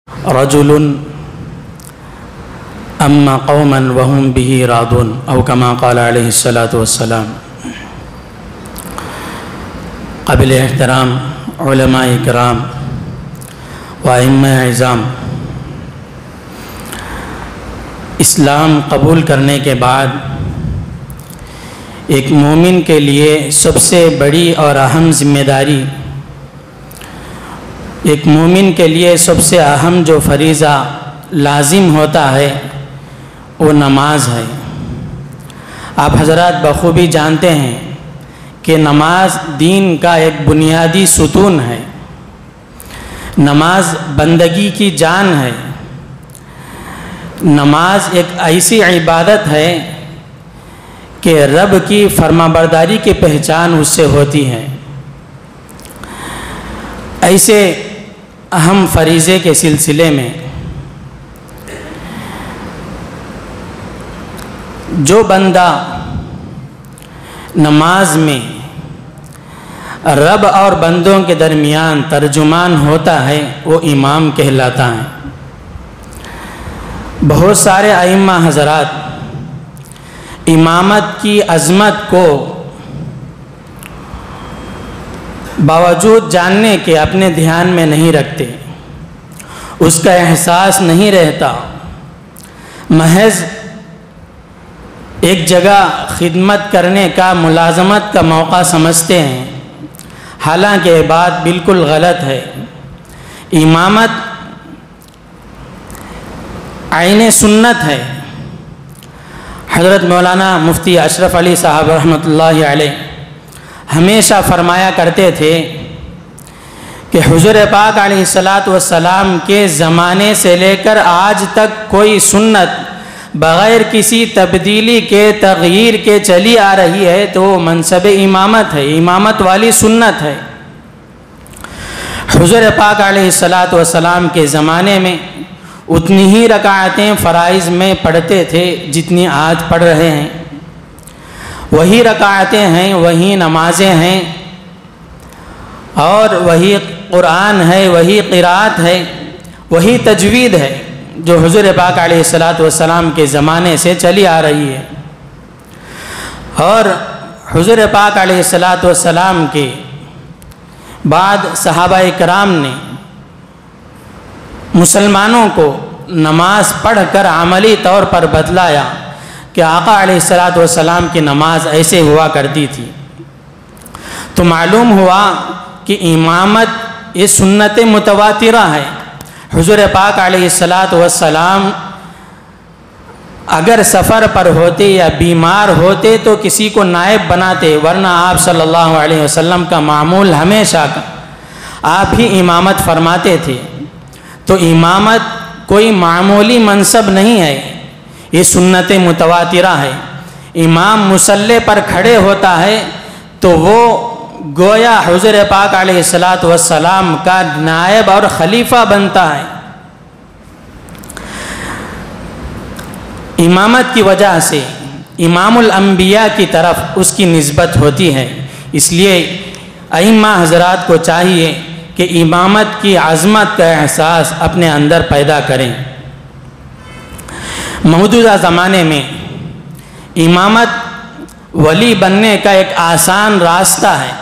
رجل اما قوما وهم به راضون او كما قال علیہ الصلاۃ والسلام۔ قابل احترام علماء کرام و ائمہ اعظام، اسلام قبول کرنے کے بعد ایک مومن کے لیے سب سے بڑی اور اہم ذمہ داری، ایک مومن کے لیے سب سے اہم جو فریضہ لازم ہوتا ہے وہ نماز ہے۔ آپ حضرات بخوبی جانتے ہیں کہ نماز دین کا ایک بنیادی ستون ہے، نماز بندگی کی جان ہے، نماز ایک ایسی عبادت ہے کہ رب کی فرمانبرداری کی پہچان اس سے ہوتی ہے۔ ایسے اہم فریضے کے سلسلے میں جو بندہ نماز میں رب اور بندوں کے درمیان ترجمان ہوتا ہے وہ امام کہلاتا ہے۔ بہت سارے ائمہ حضرات امامت کی عظمت کو باوجود جاننے کے اپنے دھیان میں نہیں رکھتے، اس کا احساس نہیں رہتا، محض ایک جگہ خدمت کرنے کا ملازمت کا موقع سمجھتے ہیں، حالانکہ یہ بات بالکل غلط ہے۔ امامت عین سنت ہے۔ حضرت مولانا مفتی اشرف علی صاحب رحمۃ اللہ علیہ ہمیشہ فرمایا کرتے تھے کہ حضور پاک علیہ الصلاۃ والسلام کے زمانے سے لے کر آج تک کوئی سنت بغیر کسی تبدیلی کے تغییر کے چلی آ رہی ہے تو وہ منصب امامت ہے، امامت والی سنت ہے۔ حضور پاک علیہ الصلاۃ والسلام کے زمانے میں اتنی ہی رکعتیں فرائض میں پڑھتے تھے جتنی آج پڑھ رہے ہیں، وہی رکعتیں ہیں، وہی نمازیں ہیں، اور وہی قرآن ہے، وہی قرات ہے، وہی تجوید ہے جو حضور پاک علیہ الصلاۃ والسلام کے زمانے سے چلی آ رہی ہے۔ اور حضور پاک علیہ الصلاۃ والسلام کے بعد صحابہ کرام نے مسلمانوں کو نماز پڑھ کر عملی طور پر بتلایا کہ آقا علیہ الصلاۃ والسلام کی نماز ایسے ہوا کرتی تھی، تو معلوم ہوا کہ امامت یہ سنت متواترہ ہے۔ حضور پاک علیہ الصلاۃ والسلام اگر سفر پر ہوتے یا بیمار ہوتے تو کسی کو نائب بناتے، ورنہ آپ صلی اللہ علیہ وسلم کا معمول ہمیشہ آپ ہی امامت فرماتے تھے۔ تو امامت کوئی معمولی منصب نہیں ہے، یہ سنت متواترہ ہے۔ امام مصلی پر کھڑے ہوتا ہے تو وہ گویا حضور پاک علیہ الصلاۃ والسلام کا نائب اور خلیفہ بنتا ہے۔ امامت کی وجہ سے امام الانبیاء کی طرف اس کی نسبت ہوتی ہے، اس لیے ائمہ حضرات کو چاہیے کہ امامت کی عظمت کا احساس اپنے اندر پیدا کریں۔ موجودہ زمانے میں امامت ولی بننے کا ایک آسان راستہ ہے۔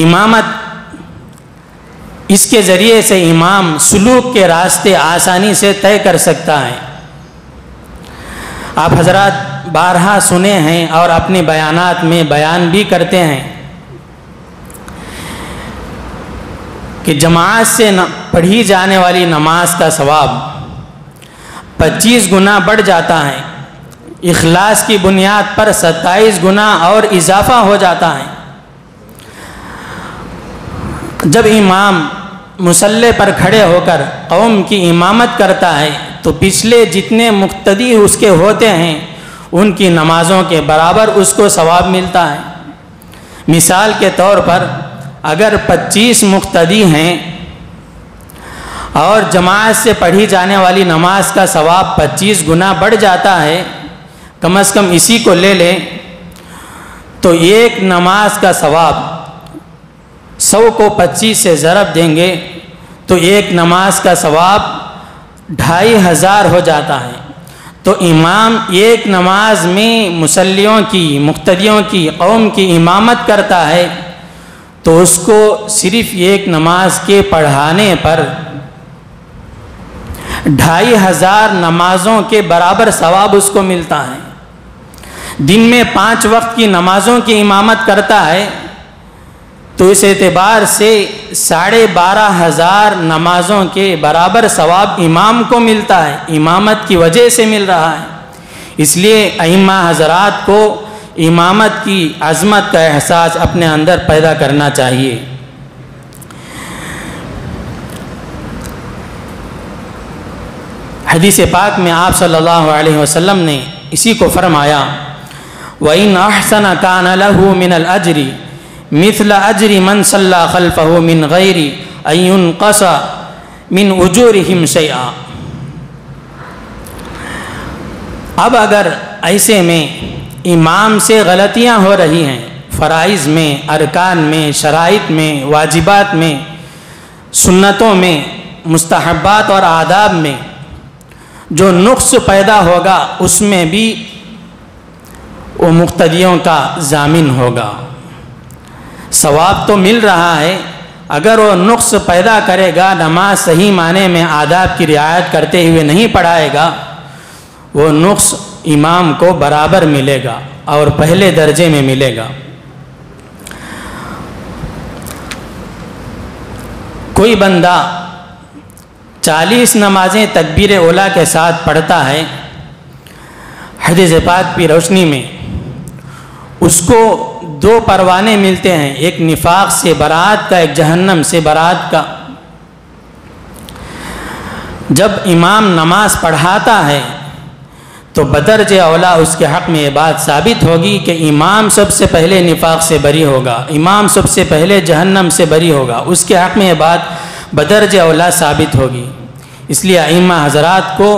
امامت اس کے ذریعے سے امام سلوک کے راستے آسانی سے طے کر سکتا ہے۔ آپ حضرات بارہا سنے ہیں اور اپنے بیانات میں بیان بھی کرتے ہیں کہ جماعت سے پڑھی جانے والی نماز کا ثواب 25 گنا بڑھ جاتا ہے، اخلاص کی بنیاد پر 27 گنا اور اضافہ ہو جاتا ہے۔ جب امام مصلی پر کھڑے ہو کر قوم کی امامت کرتا ہے تو پچھلے جتنے مقتدی اس کے ہوتے ہیں ان کی نمازوں کے برابر اس کو ثواب ملتا ہے۔ مثال کے طور پر اگر 25 مقتدی ہیں اور جماعت سے پڑھی جانے والی نماز کا ثواب 25 گنا بڑھ جاتا ہے، کم از کم اسی کو لے لیں تو ایک نماز کا ثواب 100 کو 25 سے ضرب دیں گے تو ایک نماز کا ثواب 2500 ہو جاتا ہے۔ تو امام ایک نماز میں مصلیوں کی، مقتدیوں کی، قوم کی امامت کرتا ہے تو اس کو صرف ایک نماز کے پڑھانے پر 2500 نمازوں کے برابر ثواب اس کو ملتا ہے۔ دن میں 5 وقت کی نمازوں کی امامت کرتا ہے تو اس اعتبار سے 12,500 نمازوں کے برابر ثواب امام کو ملتا ہے، امامت کی وجہ سے مل رہا ہے۔ اس لیے ائمہ حضرات کو امامت کی عظمت کا احساس اپنے اندر پیدا کرنا چاہیے۔ حدیث پاک میں آپ صلی اللہ علیہ وسلم نے اسی کو فرمایا، وَإِنْ أَحْسَنَ كَانَ لَهُ مِنَ الْأَجْرِ مِثْلَ أَجْرِ مَنْ صَلَّى خَلْفَهُ مِنْ غَيْرِ أَنْ يُنْقَصَ مِنْ أُجُورِهِمْ شَيْئًا۔ اب اگر ایسے میں امام سے غلطیاں ہو رہی ہیں، فرائض میں، ارکان میں، شرائط میں، واجبات میں، سنتوں میں، مستحبات اور آداب میں جو نقص پیدا ہوگا اس میں بھی وہ مقتدیوں کا ضامن ہوگا۔ ثواب تو مل رہا ہے، اگر وہ نقص پیدا کرے گا، نماز صحیح معنی میں آداب کی رعایت کرتے ہوئے نہیں پڑھائے گا، وہ نقص امام کو برابر ملے گا اور پہلے درجے میں ملے گا۔ کوئی بندہ 40 نمازیں تکبیر اولیٰ کے ساتھ پڑھتا ہے، حدیث پاک کی روشنی میں اس کو 2 پروانے ملتے ہیں، ایک نفاق سے برات کا، ایک جہنم سے برات کا۔ جب امام نماز پڑھاتا ہے تو بدرجہ اولیٰ اس کے حق میں یہ بات ثابت ہوگی کہ امام سب سے پہلے نفاق سے بری ہوگا، امام سب سے پہلے جہنم سے بری ہوگا، اس کے حق میں یہ بات بدرجہ اولیٰ ثابت ہوگی۔ اس لیے ائمہ حضرات کو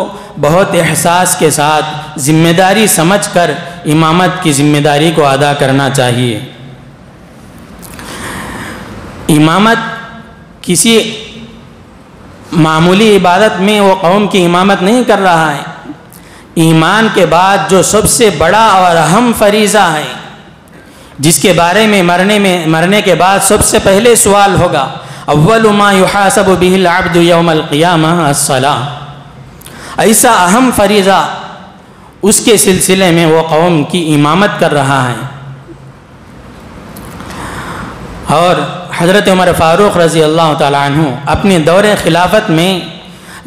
بہت احساس کے ساتھ ذمہ داری سمجھ کر امامت کی ذمہ داری کو ادا کرنا چاہیے۔ امامت کسی معمولی عبادت میں وہ قوم کی امامت نہیں کر رہا ہے، ایمان کے بعد جو سب سے بڑا اور اہم فریضہ ہے، جس کے بارے میں مرنے کے بعد سب سے پہلے سوال ہوگا، اول ما یحاسب به العبد یوم القیامہ الصلاۃ، ایسا اہم فریضہ اس کے سلسلے میں وہ قوم کی امامت کر رہا ہے۔ اور حضرت عمر فاروق رضی اللہ تعالیٰ عنہ اپنے دور خلافت میں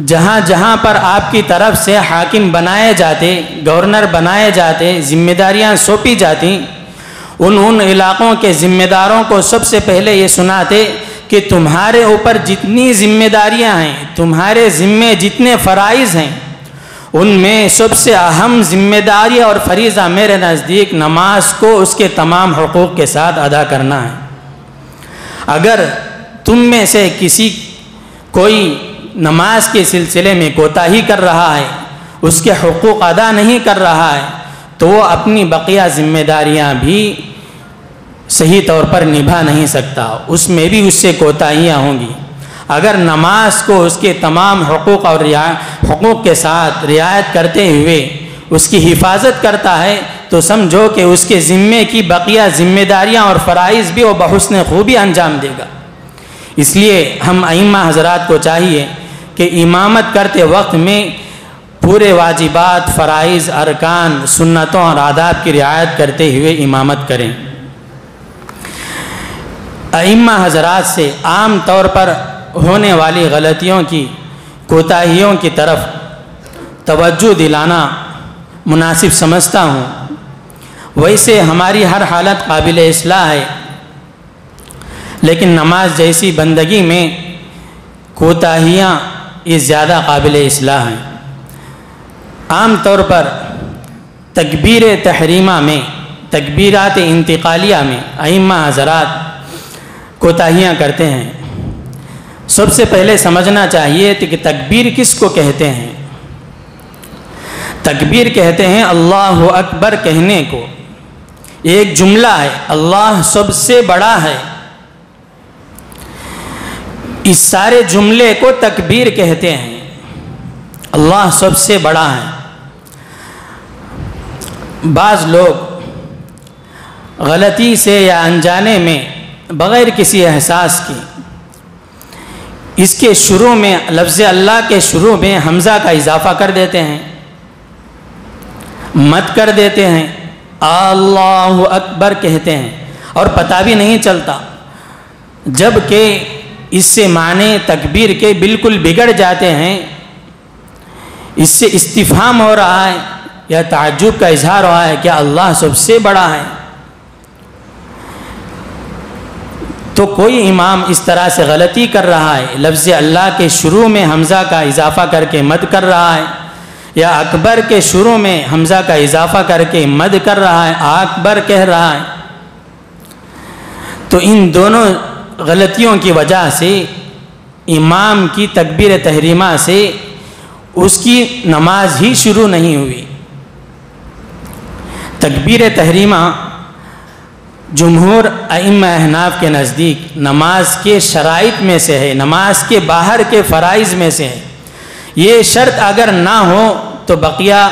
جہاں جہاں پر آپ کی طرف سے حاکم بنائے جاتے، گورنر بنائے جاتے، ذمہ داریاں سونپی جاتی، ان علاقوں کے ذمہ داروں کو سب سے پہلے یہ سناتے کہ تمہارے اوپر جتنی ذمہ داریاں ہیں، تمہارے ذمے جتنے فرائض ہیں، ان میں سب سے اہم ذمہ داری اور فریضہ میرے نزدیک نماز کو اس کے تمام حقوق کے ساتھ ادا کرنا ہے۔ اگر تم میں سے کوئی نماز کے سلسلے میں کوتاہی کر رہا ہے، اس کے حقوق ادا نہیں کر رہا ہے، تو وہ اپنی بقیہ ذمہ داریاں بھی صحیح طور پر نبھا نہیں سکتا، اس میں بھی اس سے کوتاہیاں ہوں گی۔ اگر نماز کو اس کے تمام حقوق اور حقوق کے ساتھ رعایت کرتے ہوئے اس کی حفاظت کرتا ہے تو سمجھو کہ اس کے ذمے کی بقیہ ذمہ داریاں اور فرائض بھی وہ بحسن خوبی انجام دے گا۔ اس لیے ہم ائمہ حضرات کو چاہیے کہ امامت کرتے وقت میں پورے واجبات، فرائض، ارکان، سنتوں اور آداب کی رعایت کرتے ہوئے امامت کریں۔ ائمہ حضرات سے عام طور پر ہونے والی غلطیوں کی، کوتاہیوں کی طرف توجہ دلانا مناسب سمجھتا ہوں۔ ویسے ہماری ہر حالت قابل اصلاح ہے، لیکن نماز جیسی بندگی میں کوتاہیاں یہ زیادہ قابل اصلاح ہیں۔ عام طور پر تکبیر تحریمہ میں، تکبیرات انتقالیہ میں ائمہ حضرات کوتاہیاں کرتے ہیں۔ سب سے پہلے سمجھنا چاہیے کہ تکبیر کس کو کہتے ہیں۔ تکبیر کہتے ہیں اللہ اکبر کہنے کو، ایک جملہ ہے، اللہ سب سے بڑا ہے، اس سارے جملے کو تکبیر کہتے ہیں۔ اللہ سب سے بڑا ہے۔ بعض لوگ غلطی سے یا انجانے میں بغیر کسی احساس کی اس کے شروع میں، لفظ اللہ کے شروع میں حمزہ کا اضافہ کر دیتے ہیں، مد کر دیتے ہیں، اللہ اکبر کہتے ہیں اور پتہ بھی نہیں چلتا، جبکہ اس سے معنی تکبیر کے بالکل بگڑ جاتے ہیں۔ اس سے استفہام ہو رہا ہے یا تعجب کا اظہار ہو رہا ہے کہ اللہ سب سے بڑا ہے۔ تو کوئی امام اس طرح سے غلطی کر رہا ہے، لفظ اللہ کے شروع میں حمزہ کا اضافہ کر کے مد کر رہا ہے، یا اکبر کے شروع میں حمزہ کا اضافہ کر کے مد کر رہا ہے، اکبر کہہ رہا ہے، تو ان دونوں غلطیوں کی وجہ سے امام کی تکبیر تحریمہ سے اس کی نماز ہی شروع نہیں ہوئی۔ تکبیر تحریمہ جمہور ائمہ احناف کے نزدیک نماز کے شرائط میں سے ہے، نماز کے باہر کے فرائض میں سے ہے۔ یہ شرط اگر نہ ہو تو بقیہ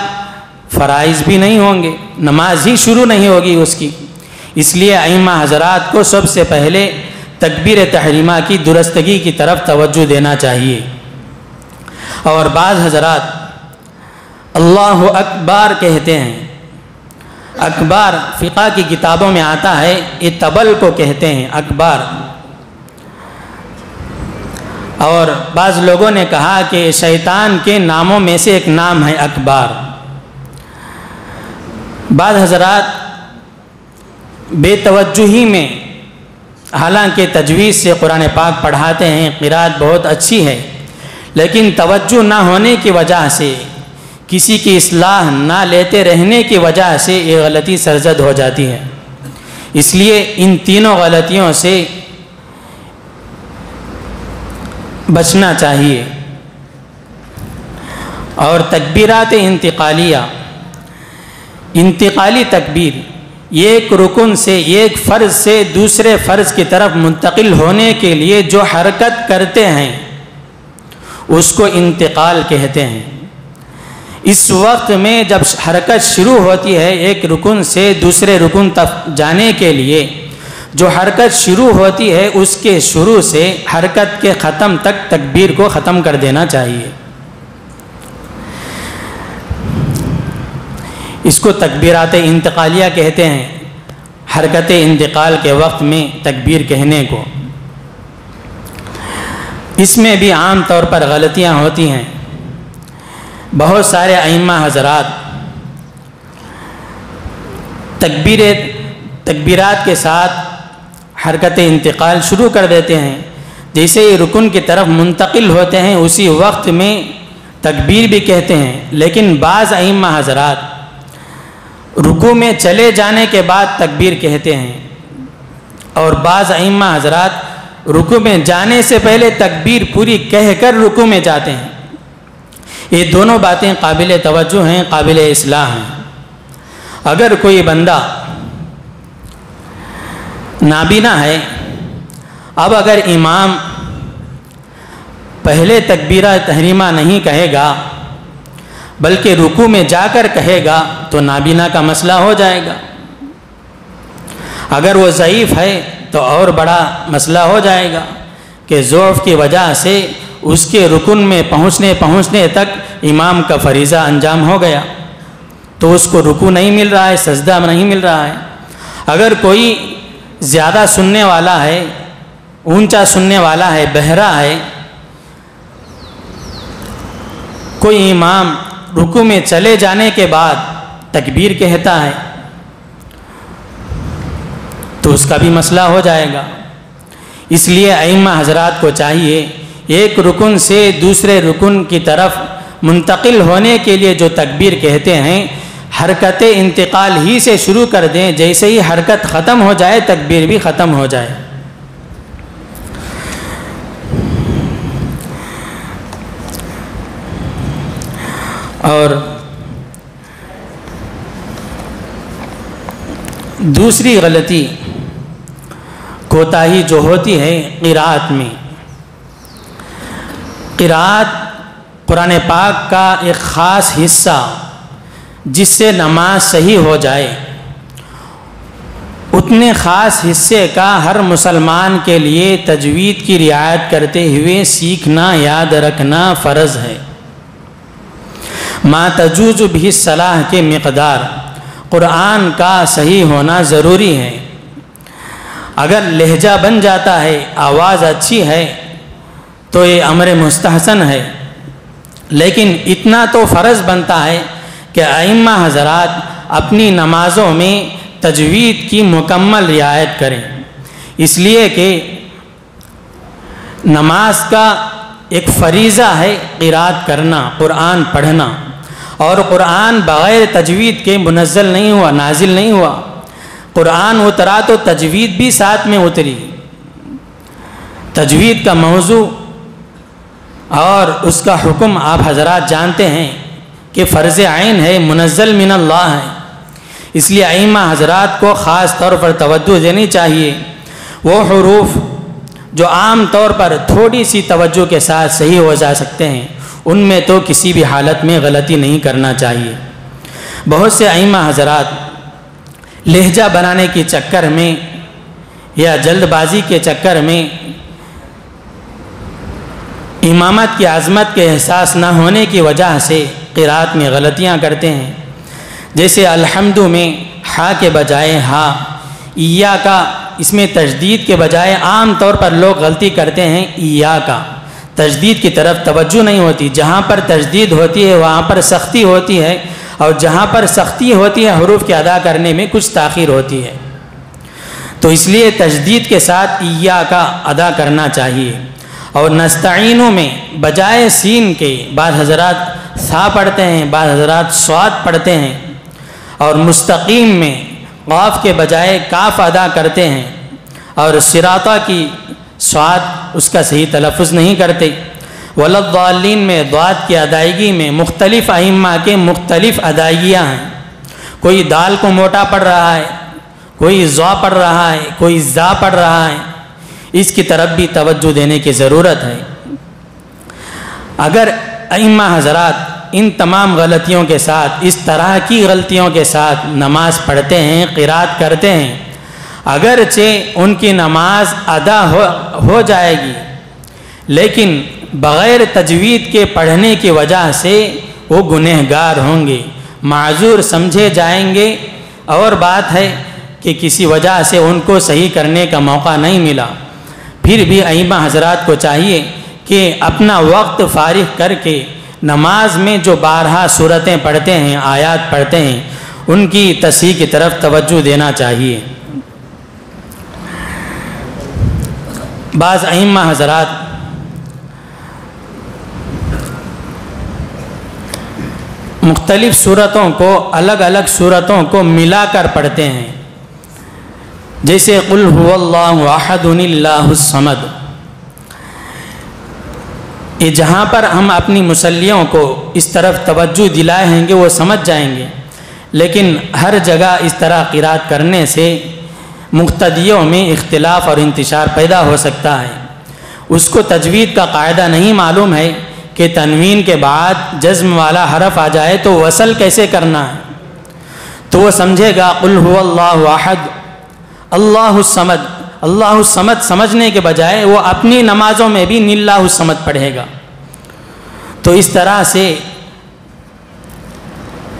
فرائض بھی نہیں ہوں گے، نماز ہی شروع نہیں ہوگی اس کی۔ اس لیے ائمہ حضرات کو سب سے پہلے تکبیر تحریمہ کی درستگی کی طرف توجہ دینا چاہیے۔ اور بعض حضرات اللہ اکبر کہتے ہیں، اکبر فقہ کی کتابوں میں آتا ہے، یہ طبل کو کہتے ہیں اکبر۔ اور بعض لوگوں نے کہا کہ شیطان کے ناموں میں سے ایک نام ہے اکبر۔ بعض حضرات بے توجہی میں، حالانکہ تجوید سے قرآن پاک پڑھاتے ہیں، قرات بہت اچھی ہے، لیکن توجہ نہ ہونے کی وجہ سے، کسی کی اصلاح نہ لیتے رہنے کی وجہ سے یہ غلطی سرزد ہو جاتی ہے۔ اس لیے ان تینوں غلطیوں سے بچنا چاہیے۔ اور تکبیرات انتقالیہ، انتقالی تکبیر، ایک رکن سے، ایک فرض سے دوسرے فرض کی طرف منتقل ہونے کے لیے جو حرکت کرتے ہیں اس کو انتقال کہتے ہیں۔ اس وقت میں جب حرکت شروع ہوتی ہے ایک رکن سے دوسرے رکن تک جانے کے لیے، جو حرکت شروع ہوتی ہے اس کے شروع سے حرکت کے ختم تک تکبیر کو ختم کر دینا چاہیے۔ اس کو تکبیرات انتقالیہ کہتے ہیں، حرکت انتقال کے وقت میں تکبیر کہنے کو۔ اس میں بھی عام طور پر غلطیاں ہوتی ہیں۔ بہت سارے ائمہ حضرات تکبیرات کے ساتھ حرکت انتقال شروع کر دیتے ہیں، جیسے ہی رکن کی طرف منتقل ہوتے ہیں اسی وقت میں تکبیر بھی کہتے ہیں۔ لیکن بعض ائمہ حضرات رکوع میں چلے جانے کے بعد تکبیر کہتے ہیں، اور بعض ائمہ حضرات رکوع میں جانے سے پہلے تکبیر پوری کہہ کر رکوع میں جاتے ہیں۔ یہ دونوں باتیں قابل توجہ ہیں، قابل اصلاح ہیں۔ اگر کوئی بندہ نابینا ہے، اب اگر امام پہلے تکبیرہ تحریمہ نہیں کہے گا بلکہ رکوع میں جا کر کہے گا تو نابینا کا مسئلہ ہو جائے گا۔ اگر وہ ضعیف ہے تو اور بڑا مسئلہ ہو جائے گا کہ ضعف کی وجہ سے اس کے رکن میں پہنچنے تک امام کا فریضہ انجام ہو گیا، تو اس کو رکوع نہیں مل رہا ہے، سجدہ نہیں مل رہا ہے۔ اگر کوئی زیادہ سننے والا ہے، اونچا سننے والا ہے، بہرا ہے، کوئی امام رکوع میں چلے جانے کے بعد تکبیر کہتا ہے تو اس کا بھی مسئلہ ہو جائے گا۔ اس لیے ائمہ حضرات کو چاہیے ایک رکن سے دوسرے رکن کی طرف منتقل ہونے کے لیے جو تکبیر کہتے ہیں حرکت انتقال ہی سے شروع کر دیں، جیسے ہی حرکت ختم ہو جائے تکبیر بھی ختم ہو جائے۔ اور دوسری غلطی کوتاہی جو ہوتی ہے قرات میں، قرأت قرآن پاک کا ایک خاص حصہ جس سے نماز صحیح ہو جائے، اتنے خاص حصے کا ہر مسلمان کے لیے تجوید کی رعایت کرتے ہوئے سیکھنا، یاد رکھنا فرض ہے۔ ما تجوز بھی الصلاح کے مقدار قرآن کا صحیح ہونا ضروری ہے۔ اگر لہجہ بن جاتا ہے، آواز اچھی ہے تو یہ امر مستحسن ہے، لیکن اتنا تو فرض بنتا ہے کہ ائمہ حضرات اپنی نمازوں میں تجوید کی مکمل رعایت کریں، اس لیے کہ نماز کا ایک فریضہ ہے قرأت کرنا، قرآن پڑھنا، اور قرآن بغیر تجوید کے منزل نہیں ہوا، نازل نہیں ہوا۔ قرآن اترا تو تجوید بھی ساتھ میں اتری۔ تجوید کا موضوع اور اس کا حکم آپ حضرات جانتے ہیں کہ فرض عین ہے، منزل من اللہ ہے، اس لیے ائمہ حضرات کو خاص طور پر توجہ دینی چاہیے۔ وہ حروف جو عام طور پر تھوڑی سی توجہ کے ساتھ صحیح ہو جا سکتے ہیں، ان میں تو کسی بھی حالت میں غلطی نہیں کرنا چاہیے۔ بہت سے ائمہ حضرات لہجہ بنانے کے چکر میں یا جلد بازی کے چکر میں امامت کی عظمت کے احساس نہ ہونے کی وجہ سے قرأت میں غلطیاں کرتے ہیں۔ جیسے الحمد میں ہا کے بجائے ہا، ایا کا، اس میں تجدید کے بجائے عام طور پر لوگ غلطی کرتے ہیں ایا کا، تجدید کی طرف توجہ نہیں ہوتی۔ جہاں پر تجدید ہوتی ہے وہاں پر سختی ہوتی ہے، اور جہاں پر سختی ہوتی ہے حروف کے ادا کرنے میں کچھ تاخیر ہوتی ہے، تو اس لیے تجدید کے ساتھ ایا کا ادا کرنا چاہیے۔ اور نستعینوں میں بجائے سین کے بعض حضرات ثا پڑھتے ہیں، بعض حضرات صاد پڑھتے ہیں، اور مستقیم میں قاف کے بجائے کاف ادا کرتے ہیں، اور صراطہ کی صاد اس کا صحیح تلفظ نہیں کرتے۔ وللضالین میں ضاد کی ادائیگی میں مختلف ائمہ کے مختلف ادائیگیاں ہیں، کوئی دال کو موٹا پڑھ رہا ہے، کوئی ضا پڑھ رہا ہے، کوئی زا پڑھ رہا ہے، اس کی طرف بھی توجہ دینے کی ضرورت ہے۔ اگر ائمہ حضرات ان تمام غلطیوں کے ساتھ، اس طرح کی غلطیوں کے ساتھ نماز پڑھتے ہیں، قرأت کرتے ہیں، اگرچہ ان کی نماز ادا ہو جائے گی، لیکن بغیر تجوید کے پڑھنے کی وجہ سے وہ گنہگار ہوں گے، معذور سمجھے جائیں گے۔ اور بات ہے کہ کسی وجہ سے ان کو صحیح کرنے کا موقع نہیں ملا، پھر بھی ائمہ حضرات کو چاہیے کہ اپنا وقت فارغ کر کے نماز میں جو بارہا صورتیں پڑھتے ہیں، آیات پڑھتے ہیں، ان کی تصحیح کی طرف توجہ دینا چاہیے۔ بعض ائمہ حضرات مختلف صورتوں کو، الگ الگ صورتوں کو ملا کر پڑھتے ہیں، جیسے قل هو اللہ احد اللہ الصمد۔ یہ جہاں پر ہم اپنی مصلیوں کو اس طرف توجہ دلائیں گے وہ سمجھ جائیں گے، لیکن ہر جگہ اس طرح قرأت کرنے سے مقتدیوں میں اختلاف اور انتشار پیدا ہو سکتا ہے۔ اس کو تجوید کا قاعدہ نہیں معلوم ہے کہ تنوین کے بعد جزم والا حرف آ جائے تو وصل کیسے کرنا ہے، تو وہ سمجھے گا قل هو اللہ احد اللہ الصمد، اللہ الصمد سمجھنے کے بجائے وہ اپنی نمازوں میں بھی اللہ الصمد پڑھے گا۔ تو اس طرح سے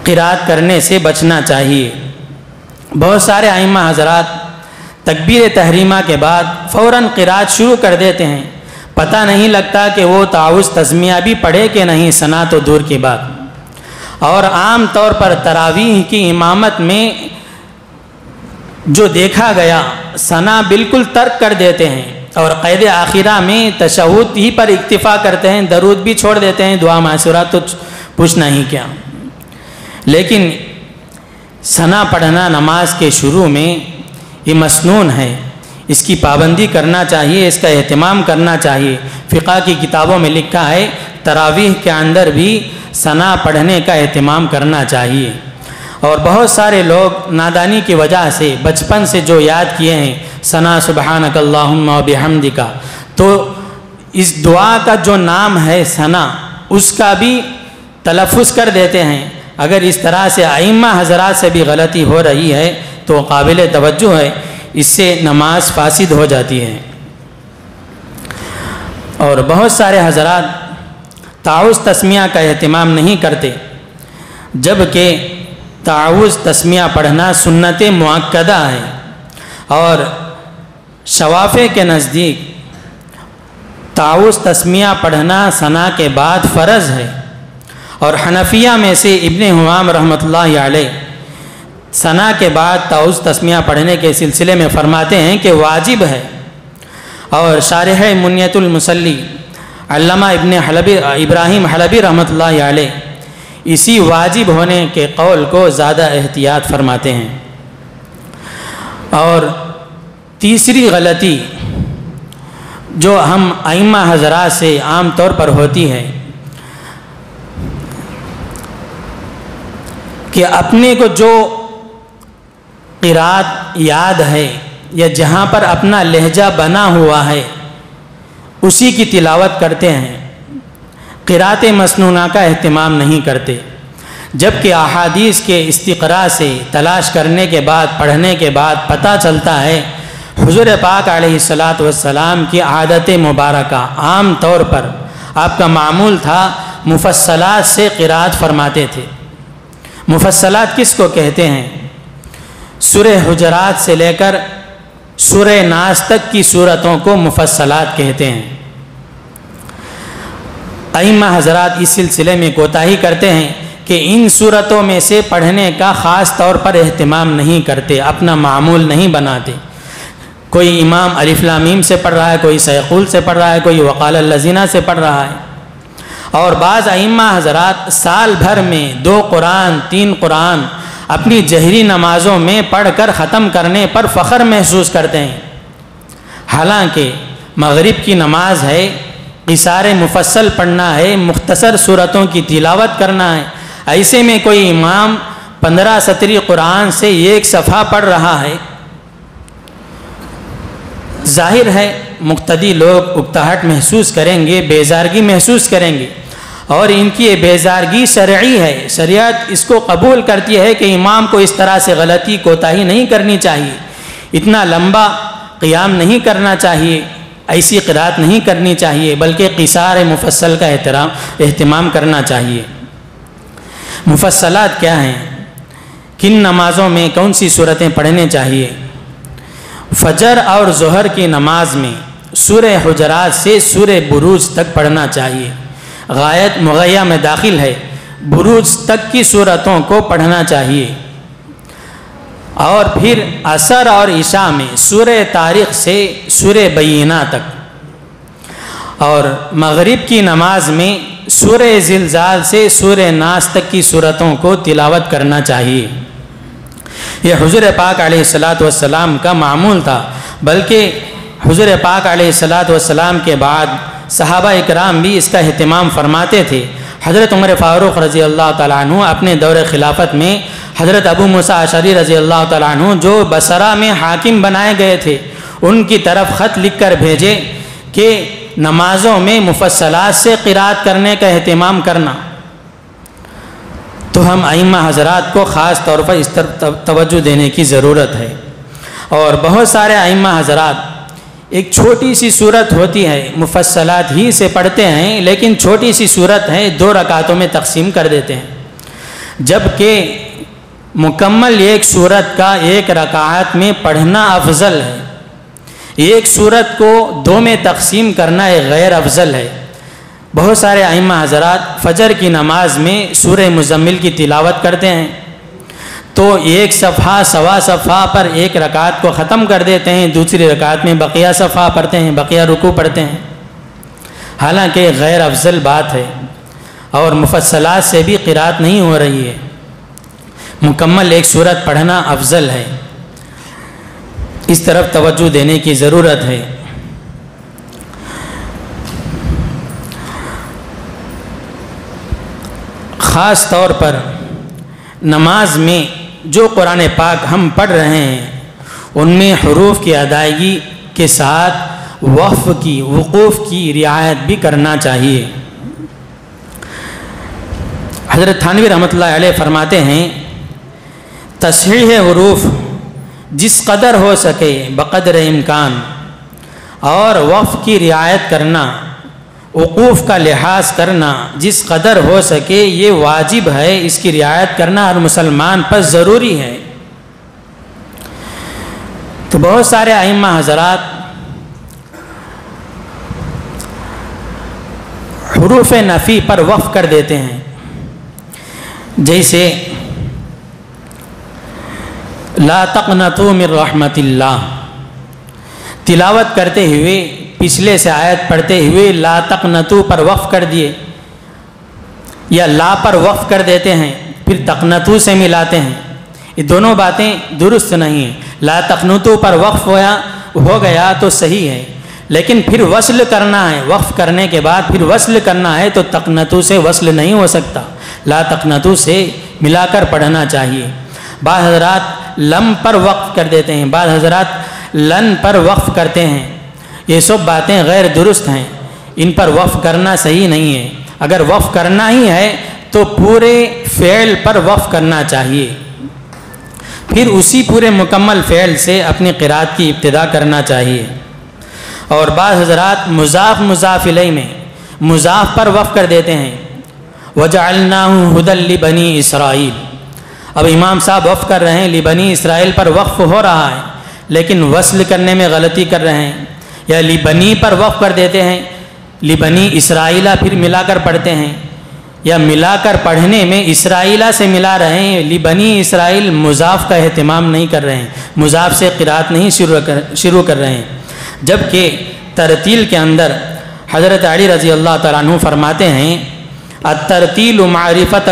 قرأت کرنے سے بچنا چاہیے۔ بہت سارے ائمہ حضرات تکبیر تحریمہ کے بعد فوراً قرأت شروع کر دیتے ہیں، پتہ نہیں لگتا کہ وہ تعوذ تسمیہ بھی پڑھے کہ نہیں، ثنا تو دور کی بات۔ اور عام طور پر تراویح کی امامت میں جو دیکھا گیا، ثنا بالکل ترک کر دیتے ہیں، اور قید آخرہ میں تشہد ہی پر اکتفا کرتے ہیں، درود بھی چھوڑ دیتے ہیں، دعا معصورات تو پوچھنا ہی کیا۔ لیکن ثنا پڑھنا نماز کے شروع میں یہ مسنون ہے، اس کی پابندی کرنا چاہیے، اس کا اہتمام کرنا چاہیے۔ فقہ کی کتابوں میں لکھا ہے تراویح کے اندر بھی ثنا پڑھنے کا اہتمام کرنا چاہیے۔ اور بہت سارے لوگ نادانی کی وجہ سے بچپن سے جو یاد کیے ہیں ثنا سبحانک اللہم و بحمدک، تو اس دعا کا جو نام ہے ثنا، اس کا بھی تلفظ کر دیتے ہیں۔ اگر اس طرح سے ائمہ حضرات سے بھی غلطی ہو رہی ہے تو قابل توجہ ہے، اس سے نماز فاسد ہو جاتی ہے۔ اور بہت سارے حضرات تعوذ تسمیہ کا اہتمام نہیں کرتے، جبکہ تعوذ تسمیہ پڑھنا سنت مؤکدہ ہے، اور شوافع کے نزدیک تعوذ تسمیہ پڑھنا ثنا کے بعد فرض ہے، اور حنفیہ میں سے ابن حمام رحمۃ اللہ علیہ ثنا کے بعد تعوذ تسمیہ پڑھنے کے سلسلے میں فرماتے ہیں کہ واجب ہے، اور شارح منیت المصلی علامہ ابراہیم حلبی رحمۃ اللہ علیہ اسی واجب ہونے کے قول کو زیادہ احتیاط فرماتے ہیں۔ اور تیسری غلطی جو ہم ائمہ حضرات سے عام طور پر ہوتی ہے کہ اپنے کو جو قرات یاد ہے یا جہاں پر اپنا لہجہ بنا ہوا ہے اسی کی تلاوت کرتے ہیں، قرات مسنونہ کا اہتمام نہیں کرتے، جبکہ احادیث کے استقراء سے تلاش کرنے کے بعد پڑھنے کے بعد پتہ چلتا ہے حضور پاک علیہ الصلاۃ والسلام کی عادت مبارکہ عام طور پر آپ کا معمول تھا مفصلات سے قرات فرماتے تھے۔ مفصلات کس کو کہتے ہیں؟ سورہ حجرات سے لے کر سورہ ناس تک کی سورتوں کو مفصلات کہتے ہیں۔ ائمہ حضرات اس سلسلے میں کوتاہی کرتے ہیں کہ ان سورتوں میں سے پڑھنے کا خاص طور پر اہتمام نہیں کرتے، اپنا معمول نہیں بناتے۔ کوئی امام الف لام میم سے پڑھ رہا ہے، کوئی سیقول سے پڑھ رہا ہے، کوئی وقال الذین سے پڑھ رہا ہے، اور بعض ائمہ حضرات سال بھر میں 2 قرآن 3 قرآن اپنی جہری نمازوں میں پڑھ کر ختم کرنے پر فخر محسوس کرتے ہیں، حالانکہ مغرب کی نماز ہے، قصار مفصل پڑھنا ہے، مختصر سورتوں کی تلاوت کرنا ہے۔ ایسے میں کوئی امام 15 سطری قرآن سے 1 صفحہ پڑھ رہا ہے، ظاہر ہے مقتدی لوگ اکتاہٹ محسوس کریں گے، بیزارگی محسوس کریں گے، اور ان کی یہ بیزارگی شرعی ہے، شریعت اس کو قبول کرتی ہے کہ امام کو اس طرح سے غلطی کوتاہی نہیں کرنی چاہیے، اتنا لمبا قیام نہیں کرنا چاہیے، ایسی قرات نہیں کرنی چاہیے، بلکہ قصار مفصل کا اہتمام کرنا چاہیے۔ مفصلات کیا ہیں؟ کن نمازوں میں کون سی صورتیں پڑھنے چاہیے؟ فجر اور ظہر کی نماز میں سورہ حجرات سے سورہ بروج تک پڑھنا چاہیے، غایت مغیہ میں داخل ہے، بروج تک کی صورتوں کو پڑھنا چاہیے، اور پھر عصر اور عشاء میں سورہ طارق سے سورہ بینہ تک، اور مغرب کی نماز میں سورہ زلزال سے سورہ ناس تک کی صورتوں کو تلاوت کرنا چاہیے۔ یہ حضور پاک علیہ الصلاۃ والسلام کا معمول تھا، بلکہ حضور پاک علیہ الصلاۃ والسلام کے بعد صحابہ اکرام بھی اس کا اہتمام فرماتے تھے۔ حضرت عمر فاروق رضی اللہ تعالیٰ عنہ اپنے دور خلافت میں حضرت ابو موسیٰ اشعری رضی اللہ تعالیٰ عنہ جو بصرہ میں حاکم بنائے گئے تھے، ان کی طرف خط لکھ کر بھیجے کہ نمازوں میں مفصلات سے قرات کرنے کا اہتمام کرنا۔ تو ہم ائمہ حضرات کو خاص طور پر اس طرف توجہ دینے کی ضرورت ہے، اور بہت سارے ائمہ حضرات ایک چھوٹی سی صورت ہوتی ہے مفصلات ہی سے پڑھتے ہیں، لیکن چھوٹی سی صورت ہے 2 رکعتوں میں تقسیم کر دیتے ہیں، جبکہ مکمل ایک صورت کا 1 رکعت میں پڑھنا افضل ہے، ایک صورت کو 2 میں تقسیم کرنا ایک غیر افضل ہے۔ بہت سارے ائمہ حضرات فجر کی نماز میں سورہ مزمل کی تلاوت کرتے ہیں، تو 1 صفحہ سوا صفحہ پر 1 رکعت کو ختم کر دیتے ہیں، دوسری رکعت میں بقیہ صفحہ پڑھتے ہیں، بقیہ رکوع پڑھتے ہیں، حالانکہ غیر افضل بات ہے، اور مفصلات سے بھی قرات نہیں ہو رہی ہے، مکمل ایک صورت پڑھنا افضل ہے۔ اس طرف توجہ دینے کی ضرورت ہے۔ خاص طور پر نماز میں جو قرآن پاک ہم پڑھ رہے ہیں ان میں حروف کی ادائیگی کے ساتھ وقف کی، وقوف کی رعایت بھی کرنا چاہیے۔ حضرت تھانوی رحمۃ اللہ علیہ فرماتے ہیں تصحیح حروف جس قدر ہو سکے بقدر امکان، اور وقف کی رعایت کرنا، وقوف کا لحاظ کرنا جس قدر ہو سکے یہ واجب ہے، اس کی رعایت کرنا ہر مسلمان پر ضروری ہے۔ تو بہت سارے ائمہ حضرات حروف نفی پر وقف کر دیتے ہیں، جیسے لا تقنطوا من رحمت اللہ، تلاوت کرتے ہوئے پچھلے سے آیت پڑھتے ہوئے لا تقنطوا پر وقف کر دیے، یا لا پر وقف کر دیتے ہیں پھر تقنطوا سے ملاتے ہیں، یہ دونوں باتیں درست نہیں ہیں۔ لا تقنطوا پر وقف ہو گیا تو صحیح ہے، لیکن پھر وصل کرنا ہے، وقف کرنے کے بعد پھر وصل کرنا ہے تو تقنطوا سے وصل نہیں ہو سکتا، لا تقنطوا سے ملا کر پڑھنا چاہیے۔ بعض حضرات لم پر وقف کر دیتے ہیں، بعض حضرات لن پر وقف کرتے ہیں، یہ سب باتیں غیر درست ہیں، ان پر وقف کرنا صحیح نہیں ہے۔ اگر وقف کرنا ہی ہے تو پورے فعل پر وقف کرنا چاہیے، پھر اسی پورے مکمل فعل سے اپنی قرات کی ابتدا کرنا چاہیے۔ اور بعض حضرات مضاف مضاف الیہ میں مضاف پر وقف کر دیتے ہیں، وَجَعَلْنَاهُ هُدًى لِبَنِي إِسْرَائِيلَ، اب امام صاحب وقف کر رہے ہیں لبنی اسرائیل پر وقف ہو رہا ہے، لیکن وصل کرنے میں غلطی کر رہے ہیں، یا لبنی پر وقف کر دیتے ہیں، لبنی اسرائیلہ پھر ملا کر پڑھتے ہیں، یا ملا کر پڑھنے میں اسرائیلہ سے ملا رہے ہیں، لبنی اسرائیل مضاف کا اہتمام نہیں کر رہے ہیں، مضاف سے قرات نہیں شروع کر رہے ہیں۔ جبکہ ترتیل کے اندر حضرت علی رضی اللہ تعالیٰ عنہ فرماتے ہیں الترتیل معرفت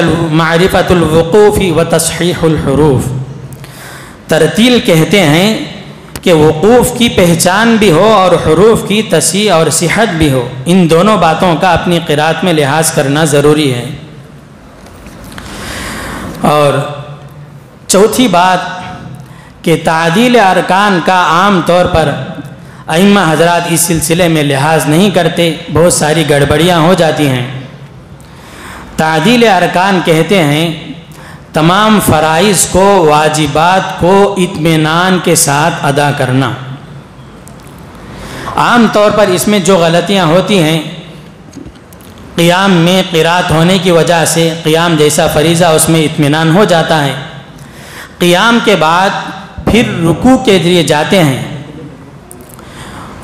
الوقوف و تصحیح الحروف، ترتیل کہتے ہیں کہ وقوف کی پہچان بھی ہو اور حروف کی تصحیح اور صحت بھی ہو، ان دونوں باتوں کا اپنی قرات میں لحاظ کرنا ضروری ہے۔ اور چوتھی بات کہ تعدیل ارکان کا عام طور پر ائمہ حضرات اس سلسلے میں لحاظ نہیں کرتے، بہت ساری گڑبڑیاں ہو جاتی ہیں۔ تعدیل ارکان کہتے ہیں تمام فرائض کو، واجبات کو اطمینان کے ساتھ ادا کرنا۔ عام طور پر اس میں جو غلطیاں ہوتی ہیں، قیام میں قرات ہونے کی وجہ سے قیام جیسا فریضہ اس میں اطمینان ہو جاتا ہے، قیام کے بعد پھر رکوع کے لیے جاتے ہیں،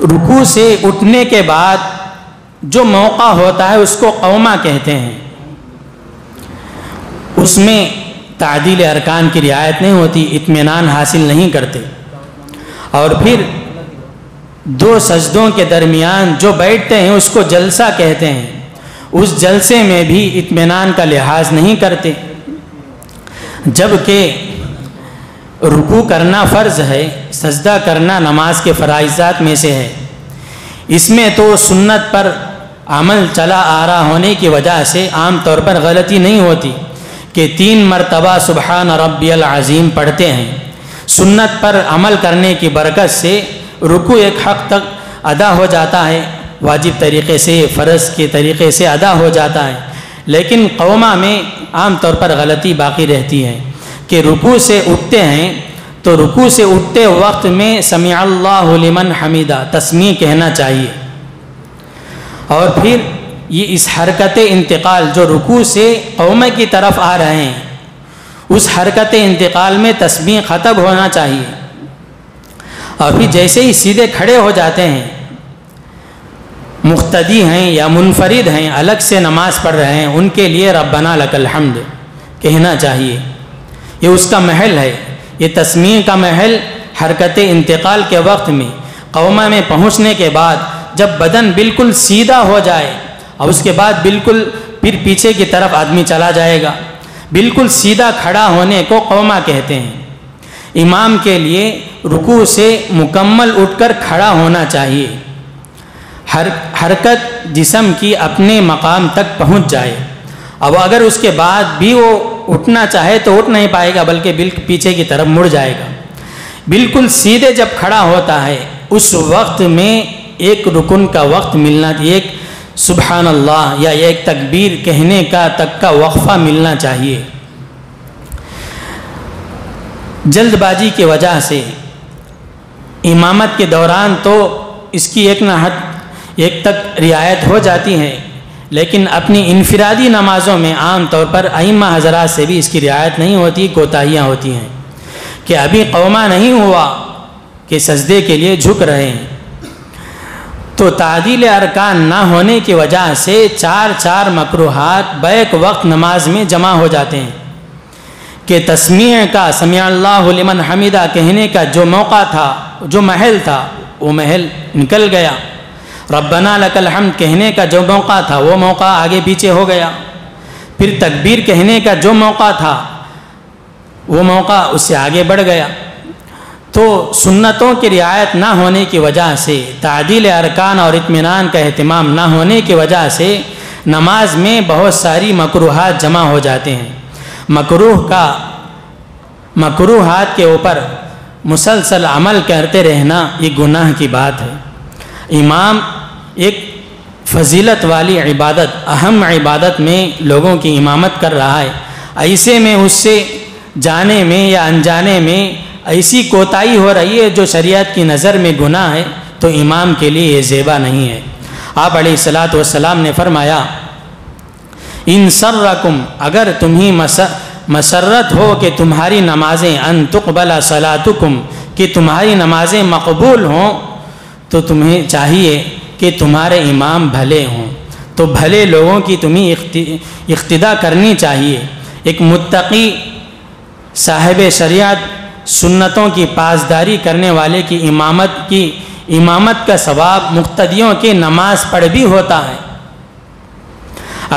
رکوع سے اٹھنے کے بعد جو موقع ہوتا ہے اس کو قومہ کہتے ہیں، اس میں تعدیل ارکان کی رعایت نہیں ہوتی، اطمینان حاصل نہیں کرتے، اور پھر دو سجدوں کے درمیان جو بیٹھتے ہیں اس کو جلسہ کہتے ہیں، اس جلسے میں بھی اطمینان کا لحاظ نہیں کرتے۔ جبکہ رکوع کرنا فرض ہے، سجدہ کرنا نماز کے فرائضات میں سے ہے، اس میں تو سنت پر عمل چلا آ رہا ہونے کی وجہ سے عام طور پر غلطی نہیں ہوتی کہ 3 مرتبہ سبحان ربی العظیم پڑھتے ہیں، سنت پر عمل کرنے کی برکت سے رکوع ایک حق تک ادا ہو جاتا ہے، واجب طریقے سے، فرض کے طریقے سے ادا ہو جاتا ہے، لیکن قومہ میں عام طور پر غلطی باقی رہتی ہے کہ رکوع سے اٹھتے ہیں تو رکوع سے اٹھتے وقت میں سمع اللہ لمن حمیدہ تسمیع کہنا چاہیے، اور پھر یہ اس حرکت انتقال جو رکوع سے قومہ کی طرف آ رہے ہیں، اس حرکت انتقال میں تسمیع ختم ہونا چاہیے، اور پھر جیسے ہی سیدھے کھڑے ہو جاتے ہیں، مقتدی ہیں یا منفرد ہیں، الگ سے نماز پڑھ رہے ہیں، ان کے لیے ربنا لک الحمد کہنا چاہیے، یہ اس کا محل ہے، یہ تسمیع کا محل حرکت انتقال کے وقت میں قومہ میں پہنچنے کے بعد جب بدن بالکل سیدھا ہو جائے اور اس کے بعد بالکل پھر پیچھے کی طرف آدمی چلا جائے گا، بالکل سیدھا کھڑا ہونے کو قومہ کہتے ہیں۔ امام کے لیے رکوع سے مکمل اٹھ کر کھڑا ہونا چاہیے، حرکت جسم کی اپنے مقام تک پہنچ جائے، اب اگر اس کے بعد بھی وہ اٹھنا چاہے تو اٹھ نہیں پائے گا، بلکہ بالکل پیچھے کی طرف مڑ جائے گا۔ بالکل سیدھے جب کھڑا ہوتا ہے اس وقت میں ایک رکن کا وقت ملنا، ایک سبحان اللہ یا ایک تکبیر کہنے کا تک کا وقفہ ملنا چاہیے۔ جلد بازی کی وجہ سے امامت کے دوران تو اس کی ایک تک رعایت ہو جاتی ہے، لیکن اپنی انفرادی نمازوں میں عام طور پر ائمہ حضرات سے بھی اس کی رعایت نہیں ہوتی، کوتاہیاں ہوتی ہیں کہ ابھی قوما نہیں ہوا کہ سجدے کے لیے جھک رہے ہیں، تو تعدیل ارکان نہ ہونے کی وجہ سے 4 مکروہات بیک وقت نماز میں جمع ہو جاتے ہیں کہ تسمیع کا سمیع اللہ لمن حمیدہ کہنے کا جو موقع تھا، جو محل تھا، وہ محل نکل گیا۔ ربنا لک الحمد کہنے کا جو موقع تھا، وہ موقع آگے پیچھے ہو گیا۔ پھر تکبیر کہنے کا جو موقع تھا، وہ موقع اس سے آگے بڑھ گیا۔ تو سنتوں کی رعایت نہ ہونے کی وجہ سے، تعدیل ارکان اور اطمینان کا اہتمام نہ ہونے کی وجہ سے نماز میں بہت ساری مکروہات جمع ہو جاتے ہیں۔ مکروہات کے اوپر مسلسل عمل کرتے رہنا یہ گناہ کی بات ہے۔ امام ایک فضیلت والی عبادت، اہم عبادت میں لوگوں کی امامت کر رہا ہے، ایسے میں اس سے جانے میں یا انجانے میں ایسی کوتاہی ہو رہی ہے جو شریعت کی نظر میں گناہ ہے، تو امام کے لیے یہ زیبا نہیں ہے۔ آپ علیہ الصلاۃ والسلام نے فرمایا، ان سرکم، اگر تمہیں مسرت ہو کہ تمہاری نمازیں، ان تقبل صلاتکم، کہ تمہاری نمازیں مقبول ہوں، تو تمہیں چاہیے کہ تمہارے امام بھلے ہوں، تو بھلے لوگوں کی تمہیں اقتداء کرنی چاہیے۔ ایک متقی صاحب شریعت سنتوں کی پاسداری کرنے والے کی امامت کا ثواب مقتدیوں کے نماز پڑھ بھی ہوتا ہے۔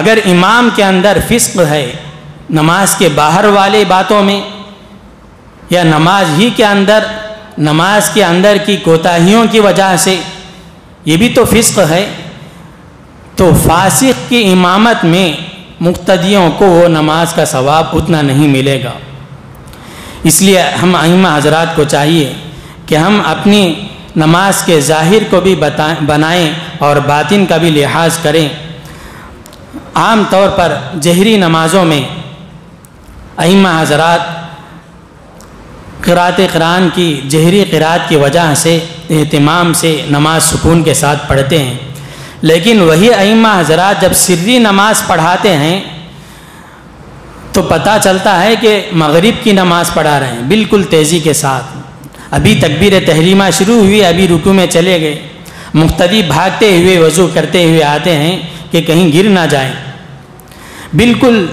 اگر امام کے اندر فسق ہے نماز کے باہر والے باتوں میں، یا نماز کے اندر کی کوتاہیوں کی وجہ سے، یہ بھی تو فسق ہے، تو فاسق کی امامت میں مقتدیوں کو وہ نماز کا ثواب اتنا نہیں ملے گا۔ اس لیے ہم ائمہ حضرات کو چاہیے کہ ہم اپنی نماز کے ظاہر کو بھی بنائیں اور باطن کا بھی لحاظ کریں۔ عام طور پر جہری نمازوں میں ائمہ حضرات قرأت قرآن کی جہری قرأت کی وجہ سے اہتمام سے نماز سکون کے ساتھ پڑھتے ہیں، لیکن وہی ائمہ حضرات جب سری نماز پڑھاتے ہیں تو پتہ چلتا ہے کہ مغرب کی نماز پڑھا رہے ہیں بالکل تیزی کے ساتھ۔ ابھی تکبیر تحریمہ شروع ہوئی، ابھی رکوع میں چلے گئے، مقتدی بھاگتے ہوئے وضو کرتے ہوئے آتے ہیں کہ کہیں گر نہ جائیں، بالکل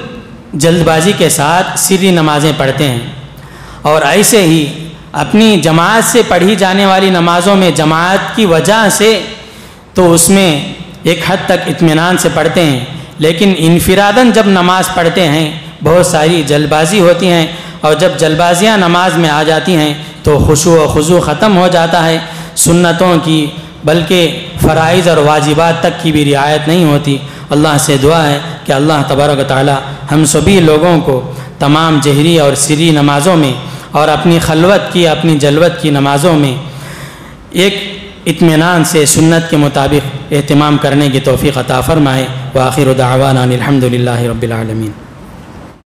جلد بازی کے ساتھ سری نمازیں پڑھتے ہیں۔ اور ایسے ہی اپنی جماعت سے پڑھی جانے والی نمازوں میں جماعت کی وجہ سے تو اس میں ایک حد تک اطمینان سے پڑھتے ہیں، لیکن انفراداً جب نماز پڑھتے ہیں بہت ساری جلد بازی ہوتی ہیں، اور جب جلد بازیاں نماز میں آ جاتی ہیں تو خشوع و خضوع ختم ہو جاتا ہے، سنتوں کی بلکہ فرائض اور واجبات تک کی بھی رعایت نہیں ہوتی۔ اللہ سے دعا ہے کہ اللہ تبارک و تعالی ہم سبھی لوگوں کو تمام جہری اور سری نمازوں میں اور اپنی خلوت کی، اپنی جلوت کی نمازوں میں ایک اطمینان سے سنت کے مطابق اہتمام کرنے کی توفیق عطا فرمائے۔ وآخر دعوانا الحمد للہ رب العالمین۔